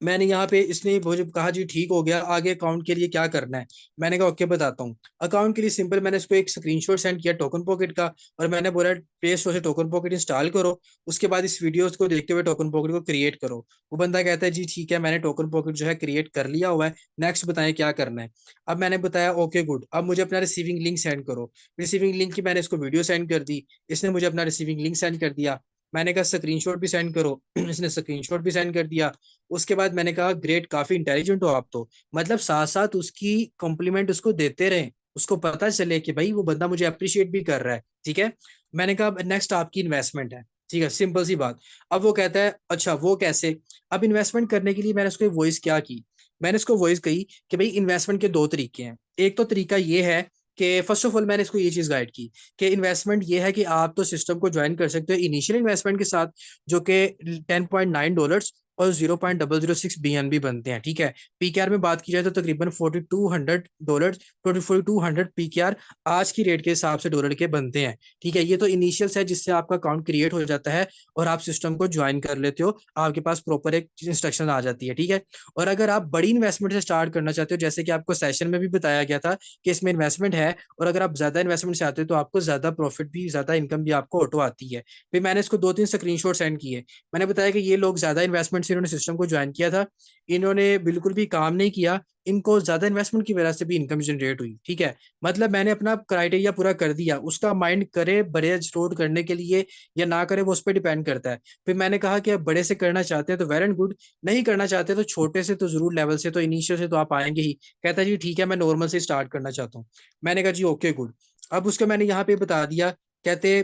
मैंने यहाँ पे, इसने मुझे कहा जी ठीक हो गया, आगे अकाउंट के लिए क्या करना है। मैंने कहा ओके बताता हूँ। अकाउंट के लिए सिंपल, मैंने इसको एक स्क्रीनशॉट सेंड किया टोकन पॉकेट का, और मैंने बोला प्ले स्टोर से टोकन पॉकेट इंस्टॉल करो। उसके बाद इस वीडियो को देखते हुए टोकन पॉकेट को क्रिएट करो। वो बंदा कहता है जी ठीक है, मैंने टोकन पॉकेट जो है क्रिएट कर लिया हुआ है, नेक्स्ट बताएं क्या करना है। अब मैंने बताया ओके गुड, अब मुझे अपना रिसीविंग लिंक सेंड करो। रिसीविंग लिंक की मैंने इसको वीडियो सेंड कर दी, इसने मुझे अपना रिसीविंग लिंक सेंड कर दिया। मैंने कहा स्क्रीनशॉट भी सेंड करो इसने स्क्रीनशॉट भी सेंड कर दिया। उसके बाद मैंने कहा ग्रेट, काफी इंटेलिजेंट हो आप तो। मतलब साथ साथ उसकी कॉम्प्लीमेंट उसको देते रहे, उसको पता चले कि भाई वो बंदा मुझे अप्रिशिएट भी कर रहा है, ठीक है। मैंने कहा नेक्स्ट आपकी इन्वेस्टमेंट है, ठीक है, सिंपल सी बात। अब वो कहता है अच्छा वो कैसे। अब इन्वेस्टमेंट करने के लिए मैंने उसको वॉइस क्या की, मैंने उसको वॉइस कही कि भाई इन्वेस्टमेंट के दो तरीके हैं। एक तो तरीका ये है कि फर्स्ट ऑफ ऑल मैंने इसको ये चीज गाइड की कि इन्वेस्टमेंट ये है कि आप तो सिस्टम को ज्वाइन कर सकते हो इनिशियल इन्वेस्टमेंट के साथ, जो कि $10.9 और 0.006 BNB बनते हैं, ठीक है। पीकेआर में बात की जाए तो तकरीबन $4200, 4200 पीकेआर आज की रेट के हिसाब से डॉलर के बनते हैं, ठीक है। ये तो इनिशियल है जिससे आपका अकाउंट क्रिएट हो जाता है और आप सिस्टम को ज्वाइन कर लेते हो, आपके पास प्रॉपर एक इंस्ट्रक्शन आ जाती है, ठीक है। और अगर आप बड़ी इन्वेस्टमेंट से स्टार्ट करना चाहते हो, जैसे कि आपको सेशन में भी बताया गया था कि इसमें इन्वेस्टमेंट है, और अगर आप ज्यादा इन्वेस्टमेंट से आते हो तो आपको ज्यादा प्रॉफिट भी, ज्यादा इनकम भी आपको ऑटो आती है। फिर मैंने इसको 2-3 स्क्रीनशॉट सेंड किए। मैंने बताया कि ये लोग ज्यादा इन्वेस्टमेंट से इन्होंने सिस्टम को ज्वाइन किया था, इन्होंने बिल्कुल भी काम नहीं किया, इनको ज्यादा इन्वेस्टमेंट की वजह से भी इनकम जनरेट हुई, ठीक है। मतलब मैंने अपना क्राइटेरिया पूरा कर दिया, उसका माइंड करे बड़े स्टोर करने के लिए या ना करे वो उस पर डिपेंड करता है। फिर मैंने कहा कि आप बड़े से करना चाहते हैं तो वेल एंड गुड, नहीं करना चाहते तो छोटे से तो जरूर लेवल से, तो इनिशियल से तो आप आएंगे ही। कहता है जी ठीक है मैं नॉर्मल से स्टार्ट करना चाहता हूँ। मैंने कहा जी ओके गुड। अब उसका मैंने यहाँ पे बता दिया, कहते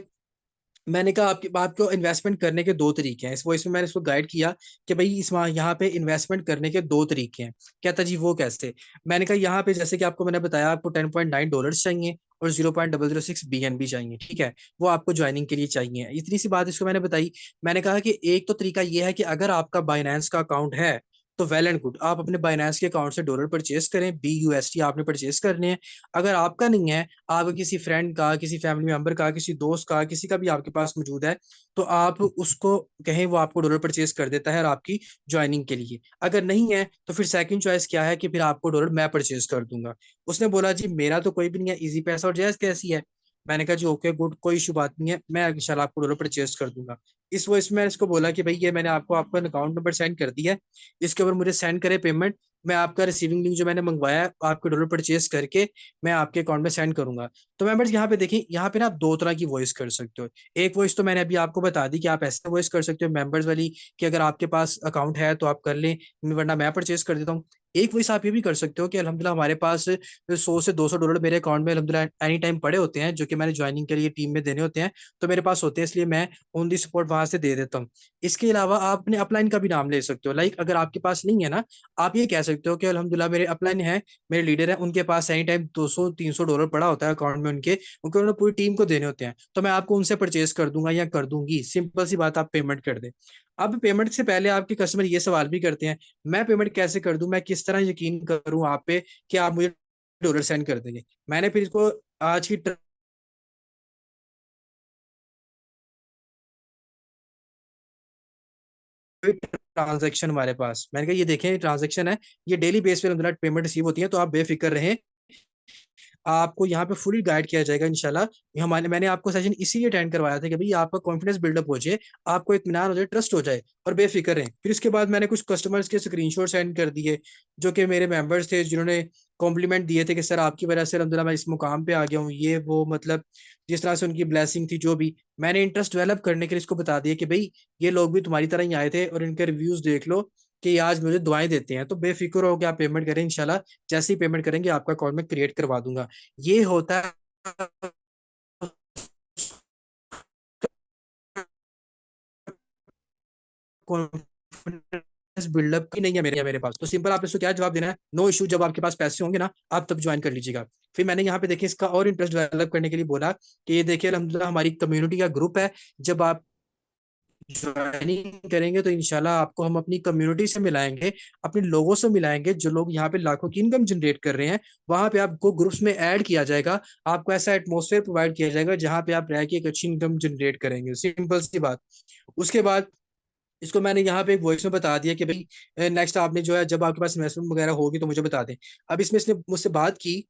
मैंने कहा आपकी बात को, इन्वेस्टमेंट करने के दो तरीके हैं, इस वॉइस में मैंने इसको गाइड किया कि भाई इस यहाँ पे इन्वेस्टमेंट करने के दो तरीके हैं। कहता जी वो कैसे। मैंने कहा यहाँ पे जैसे कि आपको मैंने बताया आपको $10.9 चाहिए और 0.006 BNB चाहिए, ठीक है। वो आपको ज्वाइनिंग के लिए चाहिए, इतनी सी बात इसको मैंने बताई। मैंने कहा कि एक तो तरीका ये है कि अगर आपका बाइनेंस का अकाउंट है तो वेल एंड गुड, आप अपने बाइनेंस के अकाउंट से डॉलर परचेज करें, BUSD आपने परचेज करने हैं। अगर आपका नहीं है, आप किसी फ्रेंड का, किसी फैमिली मेंबर का, किसी दोस्त का, किसी का भी आपके पास मौजूद है, तो आप उसको कहें वो आपको डॉलर परचेज कर देता है और आपकी ज्वाइनिंग के लिए। अगर नहीं है तो फिर सेकंड चॉइस क्या है कि फिर आपको डॉलर मैं परचेज कर दूंगा। उसने बोला जी मेरा तो कोई भी नहीं है, इजी पैसा और जैस कैसी है। मैंने कहा जी ओके गुड, कोई इशू बात नहीं है, मैं इंशाल्लाह आपको डॉलर परचेज कर दूंगा। इस वो इसमें इसको बोला कि भाई ये मैंने आपको आपका अकाउंट नंबर सेंड कर दिया है, इसके ऊपर मुझे सेंड करे पेमेंट, मैं आपका रिसीविंग लिंक जो मैंने मंगवाया है आपके डॉलर परचेज करके मैं आपके अकाउंट में सेंड करूंगा। तो मेंबर्स यहाँ पे देखें, यहाँ पे ना आप दो तरह की वॉइस कर सकते हो। एक वॉइस तो मैंने अभी आपको बता दी कि आप ऐसे वॉइस कर सकते हो मेंबर्स वाली, कि अगर आपके पास अकाउंट है तो आप कर लें, वरना मैं परचेज कर देता हूँ। एक वॉइस आप ये भी कर सकते हो कि अल्हम्दुलिल्लाह हमारे पास 100 से 200 डॉलर मेरे अकाउंट में अल्हम्दुलिल्लाह एनी टाइम पड़े होते हैं, जो कि मैंने ज्वाइनिंग के लिए टीम में देने होते हैं, तो मेरे पास होते हैं, इसलिए मैं ऑन दी स्पॉट वहां से दे देता हूँ। इसके अलावा आप अपने अपलाइन का भी नाम ले सकते हो। लाइक अगर आपके पास नहीं है ना, आप ये कह सकते हो कि अल्हम्दुलिल्लाह मेरे अपलाइन है, मेरे लीडर है, उनके पास एनी टाइम 200-300 डॉलर पड़ा होता है अकाउंट में उनके, उनको उन्होंने पूरी टीम को देने होते हैं, तो मैं आपको उनसे परचेज कर दूंगा या कर दूंगी। सिंपल सी बात, आप पेमेंट कर दें। अब पेमेंट से पहले आपके कस्टमर ये सवाल भी करते हैं, मैं पेमेंट कैसे कर दूं, मैं किस तरह यकीन करूं आप पे कि आप मुझे डॉलर सेंड कर देंगे। मैंने फिर इसको आज की ट्रांजैक्शन हमारे पास, मैंने कहा ये देखें ट्रांजैक्शन है, ये डेली बेस पे पेमेंट रिसीव होती है, तो आप बेफिक्र रहें, आपको यहाँ पे फुली गाइड किया जाएगा इंशाल्लाह। हमारे मैंने आपको सेशन इसीलिए अटेंड करवाया था कि भाई आपका कॉन्फिडेंस बिल्डअप हो जाए, आपको इत्मीनान हो जाए, ट्रस्ट हो जाए, और बेफिक्र रहें। फिर इसके बाद मैंने कुछ कस्टमर्स के स्क्रीनशॉट सेंड कर दिए, जो कि मेरे मेंबर्स थे, जिन्होंने कॉम्प्लीमेंट दिए थे कि सर आपकी वजह से अल्हम्दुलिल्लाह मैं इस मुकाम पे आ गया हूँ, ये वो, मतलब जिस तरह से उनकी ब्लेसिंग थी, जो भी मैंने इंटरेस्ट डेवलप करने के लिए इसको बता दिया कि भाई ये लोग भी तुम्हारी तरह ही आए थे, और इनके रिव्यूज देख लो कि आज मुझे दुआएं देते हैं, तो बेफिक्र हो कि आप पेमेंट करें इंशाल्लाह। जैसे ही पेमेंट करेंगे आपका अकाउंट में क्रिएट करवा दूंगा। ये होता है कॉन्फिडेंस बिल्डअप की नहीं है मेरे पास, तो सिंपल आप इसको क्या जवाब देना है, नो इशू, जब आपके पास पैसे होंगे ना आप तब ज्वाइन कर लीजिएगा। फिर मैंने यहाँ पे देखिए इसका और इंटरेस्ट डेवलप करने के लिए बोला कि ये देखिए अल्हम्दुलिल्लाह हमारी कम्युनिटी का ग्रुप है, जब आप ज्वाइनिंग करेंगे तो इंशाल्लाह आपको हम अपनी कम्युनिटी से मिलाएंगे, अपने लोगों से मिलाएंगे, जो लोग यहाँ पे लाखों की इनकम जनरेट कर रहे हैं। वहां पे आपको ग्रुप्स में ऐड किया जाएगा, आपको ऐसा एटमोसफेयर प्रोवाइड किया जाएगा जहाँ पे आप रह के एक अच्छी इनकम जनरेट करेंगे। सिंपल सी बात। उसके बाद इसको मैंने यहाँ पे एक वॉइस में बता दिया कि भाई नेक्स्ट आपने जो है जब आपके पास इन्वेस्टमेंट वगैरह होगी तो मुझे बता दें। अब इसने मुझसे बात की,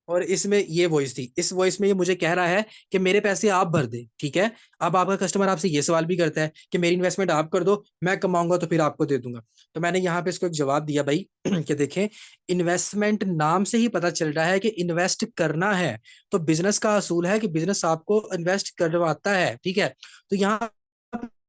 और इसमें ये वॉइस थी, इस वॉइस में ये मुझे कह रहा है कि मेरे पैसे आप भर दें, ठीक है। अब आपका कस्टमर आपसे ये सवाल भी करता है कि मेरी इन्वेस्टमेंट आप कर दो, मैं कमाऊंगा तो फिर आपको दे दूंगा। तो मैंने यहाँ पे इसको एक जवाब दिया भाई कि देखें, इन्वेस्टमेंट नाम से ही पता चल रहा है कि इन्वेस्ट करना है, तो बिजनेस का असूल है कि बिजनेस आपको इन्वेस्ट करवाता है, ठीक है। तो यहाँ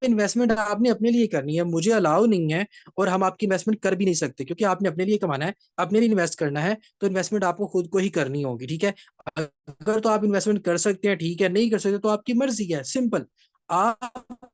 इन्वेस्टमेंट आपने अपने लिए करनी है, मुझे अलाउ नहीं है, और हम आपकी इन्वेस्टमेंट कर भी नहीं सकते, क्योंकि आपने अपने लिए कमाना है, अपने लिए इन्वेस्ट करना है, तो इन्वेस्टमेंट आपको खुद को ही करनी होगी, ठीक है। अगर तो आप इन्वेस्टमेंट कर सकते हैं, ठीक है, नहीं कर सकते तो आपकी मर्जी है, सिंपल। आप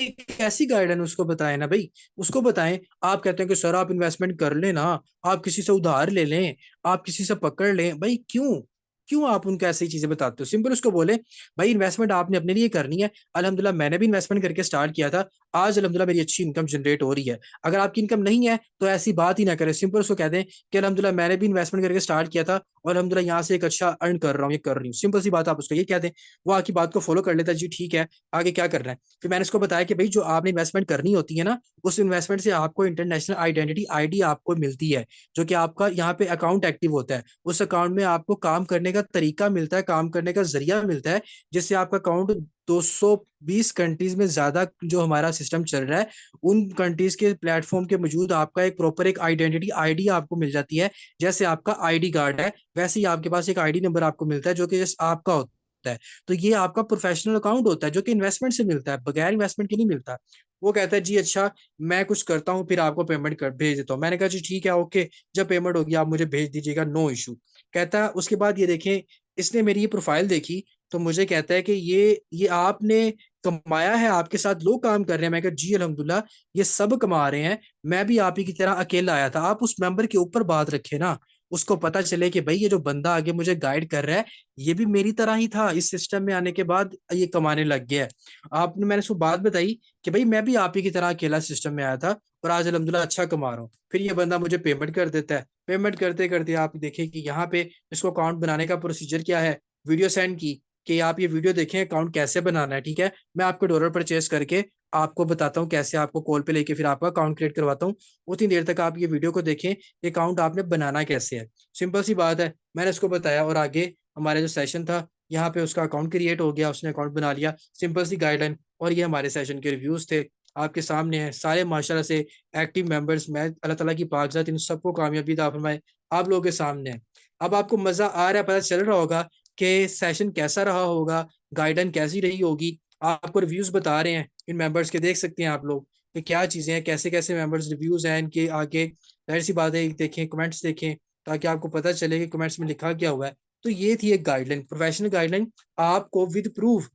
एक ऐसी गाइडेंस उसको बताएं ना भाई, उसको बताएं। आप कहते हैं कि सर आप इन्वेस्टमेंट कर लेना, आप किसी से उधार ले लें, आप किसी से पकड़ लें, भाई क्यों, क्यों आप उनको ऐसी चीजें बताते हो। सिंपल उसको बोले भाई इन्वेस्टमेंट आपने अपने लिए करनी है, अल्हम्दुलिल्लाह मैंने भी इन्वेस्टमेंट करके स्टार्ट किया था, आज अल्हम्दुलिल्लाह मेरी अच्छी इनकम जनरेट हो रही है। अगर आपकी इनकम नहीं है तो ऐसी बात ही ना करें, सिंपल उसको कह दें कि अल्हम्दुलिल्लाह मैंने भी इन्वेस्टमेंट करके स्टार्ट किया था, और अल्हम्दुलिल्लाह यहाँ से एक अच्छा अर्न कर रहा हूँ, ये कर रही हूँ। सिंपल सी बात आप उसको ये कह दें, वो आपकी बात को फॉलो कर लेता है, जी ठीक है आगे क्या करना है। फिर मैंने उसको बताया कि भाई जो आपने इन्वेस्टमेंट करनी होती है ना, उस इन्वेस्टमेंट से आपको इंटरनेशनल आइडेंटिटी आईडी आपको मिलती है, जो कि आपका यहाँ पे अकाउंट एक्टिव होता है। उस अकाउंट में आपको काम करने का तरीका मिलता है, काम करने का जरिया मिलता है, जिससे आपका अकाउंट 220 कंट्रीज में ज्यादा जो हमारा सिस्टम चल रहा है, उन कंट्रीज के प्लेटफॉर्म के मौजूद आपका एक प्रॉपर एक आइडेंटिटी आईडी आपको मिल जाती है। जैसे आपका आईडी कार्ड है, वैसे ही आपके पास एक आईडी नंबर आपको मिलता है, जो कि जैसे आपका होता है। तो ये आपका प्रोफेशनल अकाउंट होता है, जो कि इन्वेस्टमेंट से मिलता है, बगैर इन्वेस्टमेंट के नहीं मिलता। वो कहता है जी अच्छा, मैं कुछ करता हूँ फिर आपको पेमेंट कर भेज देता हूँ। मैंने कहा जी ठीक है ओके, जब पेमेंट होगी आप मुझे भेज दीजिएगा, नो इशू। कहता है उसके बाद ये देखें, इसने मेरी ये प्रोफाइल देखी, तो मुझे कहता है कि ये आपने कमाया है, आपके साथ लोग काम कर रहे हैं। मैं कहा जी अल्हम्दुलिल्लाह ये सब कमा रहे हैं, मैं भी आप ही की तरह अकेला आया था। आप उस मेंबर के ऊपर बात रखे ना, उसको पता चले कि भाई ये जो बंदा आगे मुझे गाइड कर रहा है, ये भी मेरी तरह ही था, इस सिस्टम में आने के बाद ये कमाने लग गया है। आपने मैंने उसको बात बताई कि भाई मैं भी आप ही की तरह अकेला सिस्टम में आया था, और आज अल्हम्दुलिल्लाह अच्छा कमा रहा हूँ। फिर ये बंदा मुझे पेमेंट कर देता है। पेमेंट करते करते आप देखिए कि यहाँ पे इसको अकाउंट बनाने का प्रोसीजर क्या है, वीडियो सेंड की कि आप ये वीडियो देखें अकाउंट कैसे बनाना है, ठीक है। मैं आपको डॉलर परचेस करके आपको बताता हूँ कैसे, आपको कॉल पे लेके फिर आपका अकाउंट क्रिएट करवाता हूँ। उतनी देर तक आप ये वीडियो को देखें, अकाउंट आपने बनाना कैसे है। सिंपल सी बात है, मैंने उसको बताया, और आगे हमारे जो सेशन था यहाँ पे उसका अकाउंट क्रिएट हो गया, उसने अकाउंट बना लिया, सिंपल सी गाइडलाइन। और ये हमारे सेशन के रिव्यूज थे, आपके सामने हैं सारे माशाल्लाह से एक्टिव मेंबर्स। मैं अल्लाह ताला की पाकज़ात इन सबको कामयाबी अता फरमाए, आप लोगों के सामने है। अब आपको मजा आ रहा है, पता चल रहा होगा कि सेशन कैसा रहा होगा, गाइडेंस कैसी रही होगी। आपको रिव्यूज बता रहे हैं इन मेंबर्स के, देख सकते हैं आप लोग। कि क्या चीजें हैं, कैसे कैसे मेंबर्स, रिव्यूज हैं इनके आगे, जाहिर सी बात है देखें, कमेंट्स देखें, ताकि आपको पता चले कि कमेंट्स में लिखा क्या हुआ है। तो ये थी एक गाइडलाइन, प्रोफेशनल गाइडलाइन, आपको विद प्रूफ,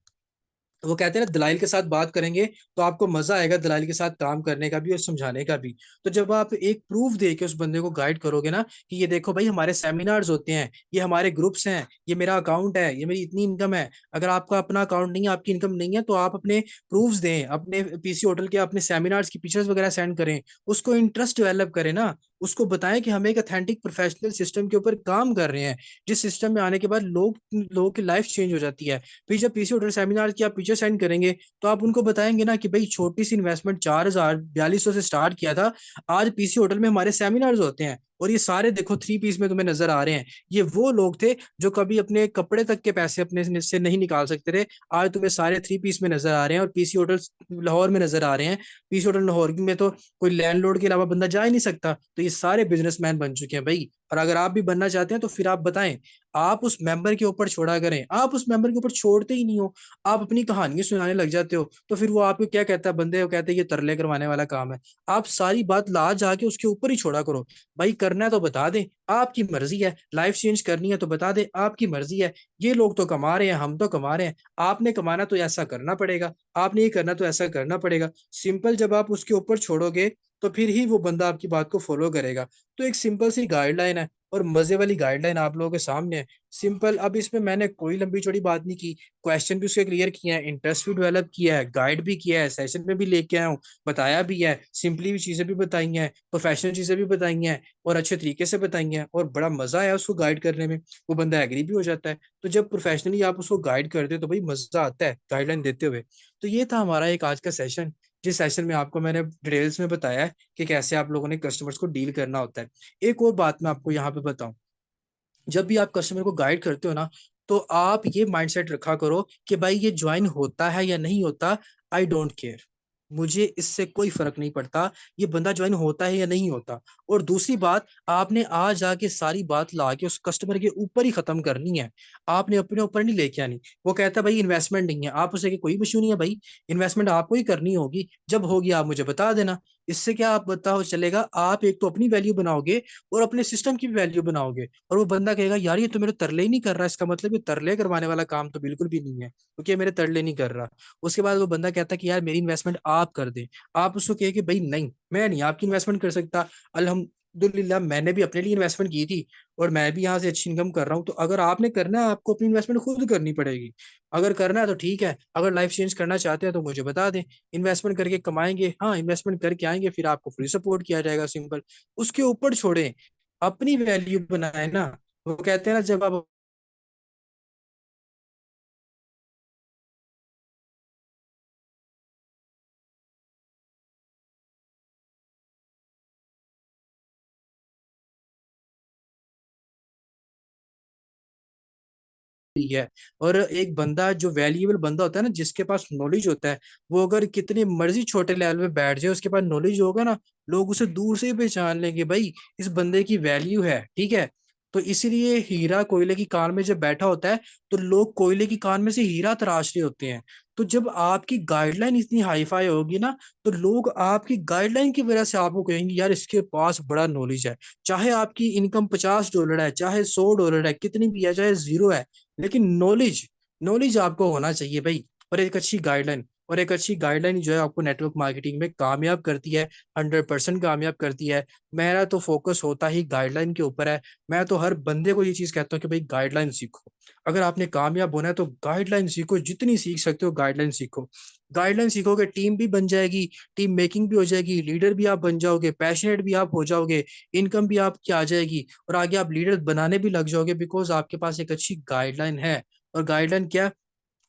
वो कहते हैं ना दलाइल के साथ बात करेंगे तो आपको मजा आएगा दलाइल के साथ काम करने का भी और समझाने का भी। तो जब आप एक प्रूफ दे के उस बंदे को गाइड करोगे ना कि ये देखो भाई हमारे सेमिनार्स होते हैं, ये हमारे ग्रुप्स हैं, ये मेरा अकाउंट है, ये मेरी इतनी इनकम है, अगर आपका अपना अकाउंट नहीं है, आपकी इनकम नहीं है, तो आप अपने प्रूफ्स दें, अपने पीसी होटल के अपने सेमिनार्स की पिक्चर्स वगैरह सेंड करें, उसको इंटरेस्ट डेवलप करें ना, उसको बताएं कि हम एक अथेंटिक प्रोफेशनल सिस्टम के ऊपर काम कर रहे हैं, जिस सिस्टम में आने के बाद लोगों की लाइफ चेंज हो जाती है। फिर जब पीसी होटल सेमिनार की आप पिक्चर सेंड करेंगे तो आप उनको बताएंगे ना कि भाई छोटी सी इन्वेस्टमेंट 4,4200 से स्टार्ट किया था, आज पीसी होटल में हमारे सेमिनार्स होते हैं, और ये सारे देखो 3 पीस में तुम्हें नजर आ रहे हैं। ये वो लोग थे जो कभी अपने कपड़े तक के पैसे अपने से नहीं निकाल सकते थे, आज तुम्हें सारे 3 पीस में नजर आ रहे हैं, और पीसी होटल लाहौर में नजर आ रहे हैं। पीसी होटल लाहौर में तो कोई लैंडलॉर्ड के अलावा बंदा जा ही नहीं सकता, तो ये सारे बिजनेसमैन बन चुके हैं भाई। और अगर आप भी बनना चाहते हैं तो फिर आप बताएं, आप उस मेंबर के ऊपर छोड़ा करें, आप उस मेंबर के ऊपर छोड़ते ही नहीं हो, आप अपनी कहानियां सुनाने लग जाते हो, तो फिर वो आपको क्या कहता है, बंदे को कहते हैं ये तरले करवाने वाला काम है। आप सारी बात ला जाके उसके ऊपर ही छोड़ा करो। भाई करना है तो बता दे, आपकी मर्जी है, लाइफ चेंज करनी है तो बता दे, आपकी मर्जी है। ये लोग तो कमा रहे हैं, हम तो कमा रहे हैं, आपने कमाना तो ऐसा करना पड़ेगा, आपने ये करना तो ऐसा करना पड़ेगा। सिंपल जब आप उसके ऊपर छोड़ोगे तो फिर ही वो बंदा आपकी बात को फॉलो करेगा। तो एक सिंपल सी गाइडलाइन है, और मजे वाली गाइडलाइन आप लोगों के सामने है, सिंपल। अब इसमें मैंने कोई लंबी चौड़ी बात नहीं की, क्वेश्चन भी उसके क्लियर किए हैं, इंटरेस्ट भी डेवलप किया है, गाइड भी किया है, सेशन में भी लेके आया हूँ, बताया भी है, सिंपली भी चीजें भी बताई हैं, प्रोफेशनल चीजें भी बताई हैं, और अच्छे तरीके से बताई हैं, और बड़ा मजा आया उसको गाइड करने में। वो बंदा एग्री भी हो जाता है। तो जब प्रोफेशनली आप उसको गाइड करते हो तो भाई मजा आता है गाइडलाइन देते हुए। तो ये था हमारा एक आज का सेशन, जिस सेशन में आपको मैंने डिटेल्स में बताया है कि कैसे आप लोगों ने कस्टमर्स को डील करना होता है। एक और बात मैं आपको यहाँ पे बताऊं, जब भी आप कस्टमर को गाइड करते हो ना, तो आप ये माइंडसेट रखा करो कि भाई ये ज्वाइन होता है या नहीं होता, आई डोंट केयर, मुझे इससे कोई फर्क नहीं पड़ता, ये बंदा ज्वाइन होता है या नहीं होता। और दूसरी बात, आपने आज आके सारी बात ला के उस कस्टमर के ऊपर ही खत्म करनी है, आपने अपने ऊपर नहीं लेके आनी। वो कहता है भाई इन्वेस्टमेंट नहीं है, आप उसे कि कोई इशू नहीं है भाई, इन्वेस्टमेंट आपको ही करनी होगी, जब होगी आप मुझे बता देना। इससे क्या आप बताओ चलेगा, आप एक तो अपनी वैल्यू बनाओगे और अपने सिस्टम की भी वैल्यू बनाओगे। और वो बंदा कहेगा यार ये तो मेरे तरले ही नहीं कर रहा, इसका मतलब ये तरले करवाने वाला काम तो बिल्कुल भी नहीं है, क्योंकि ये मेरे तरले नहीं कर रहा। उसके बाद वो बंदा कहता है कि यार मेरी इन्वेस्टमेंट आप कर दें, आप उसको कहे कि भाई नहीं, मैं नहीं आपकी इन्वेस्टमेंट कर सकता, अल्हम्दुलिल्लाह मैंने भी अपने लिए इन्वेस्टमेंट की थी, और मैं भी यहाँ से अच्छी इनकम कर रहा हूँ। तो अगर आपने करना है, आपको अपनी इन्वेस्टमेंट खुद करनी पड़ेगी। अगर करना है तो ठीक है, अगर लाइफ चेंज करना चाहते हैं तो मुझे बता दें, इन्वेस्टमेंट करके कमाएंगे, हाँ इन्वेस्टमेंट करके आएंगे, फिर आपको फ्री सपोर्ट किया जाएगा, सिंपल। उसके ऊपर छोड़ें, अपनी वैल्यू बनाए ना। वो कहते हैं ना जब आप है, और एक बंदा जो वैल्यूएबल बंदा होता है ना, जिसके पास नॉलेज होता है, वो अगर कितनी मर्जी छोटे लेवल पे बैठ जाए, उसके पास नॉलेज होगा ना, लोग उसे दूर से ही पहचान लेंगे भाई इस बंदे की वैल्यू है, ठीक है। तो इसीलिए हीरा कोयले की कान में जब बैठा होता है, तो लोग कोयले की कान में से हीरा तराश रहे होते हैं। तो जब आपकी गाइडलाइन इतनी हाई फाई होगी ना, तो लोग आपकी गाइडलाइन की वजह से आपको कहेंगे यार इसके पास बड़ा नॉलेज है। चाहे आपकी इनकम $50 है, चाहे $100 है, कितनी भी है, चाहे जीरो है, लेकिन नॉलेज, नॉलेज आपको होना चाहिए भाई। और एक अच्छी गाइडलाइन, और एक अच्छी गाइडलाइन जो है आपको नेटवर्क मार्केटिंग में कामयाब करती है, 100% कामयाब करती है। मेरा तो फोकस होता ही गाइडलाइन के ऊपर है। मैं तो हर बंदे को ये चीज कहता हूँ कि भाई गाइडलाइन सीखो, अगर आपने कामयाब होना है तो गाइडलाइन सीखो, जितनी सीख सकते हो गाइडलाइन सीखो। गाइडलाइन सीखोगे टीम भी बन जाएगी, टीम मेकिंग भी हो जाएगी, लीडर भी आप बन जाओगे, पैशनेट भी आप हो जाओगे, इनकम भी आपकी आ जाएगी, और आगे आप लीडर बनाने भी लग जाओगे, बिकॉज आपके पास एक अच्छी गाइडलाइन है। और गाइडलाइन क्या,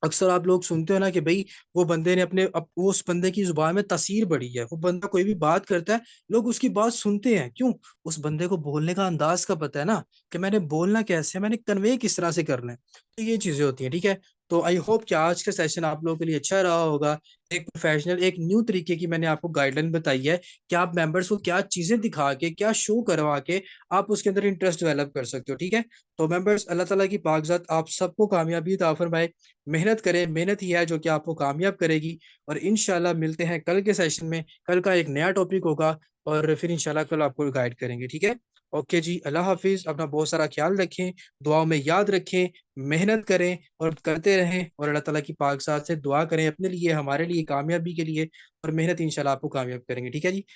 अक्सर आप लोग सुनते हो ना कि भाई वो बंदे ने वो उस बंदे की जुबान में तासीर बढ़ी है, वो बंदा कोई भी बात करता है, लोग उसकी बात सुनते हैं, क्यों, उस बंदे को बोलने का अंदाज का पता है ना, कि मैंने बोलना कैसे है, मैंने कन्वे किस तरह से करना है। तो ये चीजें होती हैं, ठीक है। तो आई होप कि आज का सेशन आप लोगों के लिए अच्छा रहा होगा। एक प्रोफेशनल, एक न्यू तरीके की मैंने आपको गाइडलाइन बताई है कि आप मेंबर्स को क्या चीजें दिखा के, क्या शो करवा के आप उसके अंदर इंटरेस्ट डेवलप कर सकते हो। ठीक है, तो मेंबर्स, अल्लाह ताला की पाकज़ात आप सबको कामयाबी अता फरमाए। मेहनत करें, मेहनत ही है जो कि आपको कामयाब करेगी। और इंशाल्लाह मिलते हैं कल के सेशन में। कल का एक नया टॉपिक होगा और फिर इंशाल्लाह कल आपको गाइड करेंगे। ठीक है, ओके जी, अल्लाह हाफिज, अपना बहुत सारा ख्याल रखें, दुआओं में याद रखें, मेहनत करें और करते रहें, और अल्लाह ताला की पाक साथ से दुआ करें अपने लिए, हमारे लिए, कामयाबी के लिए। और मेहनत इंशाल्लाह आपको कामयाब करेंगे। ठीक है जी।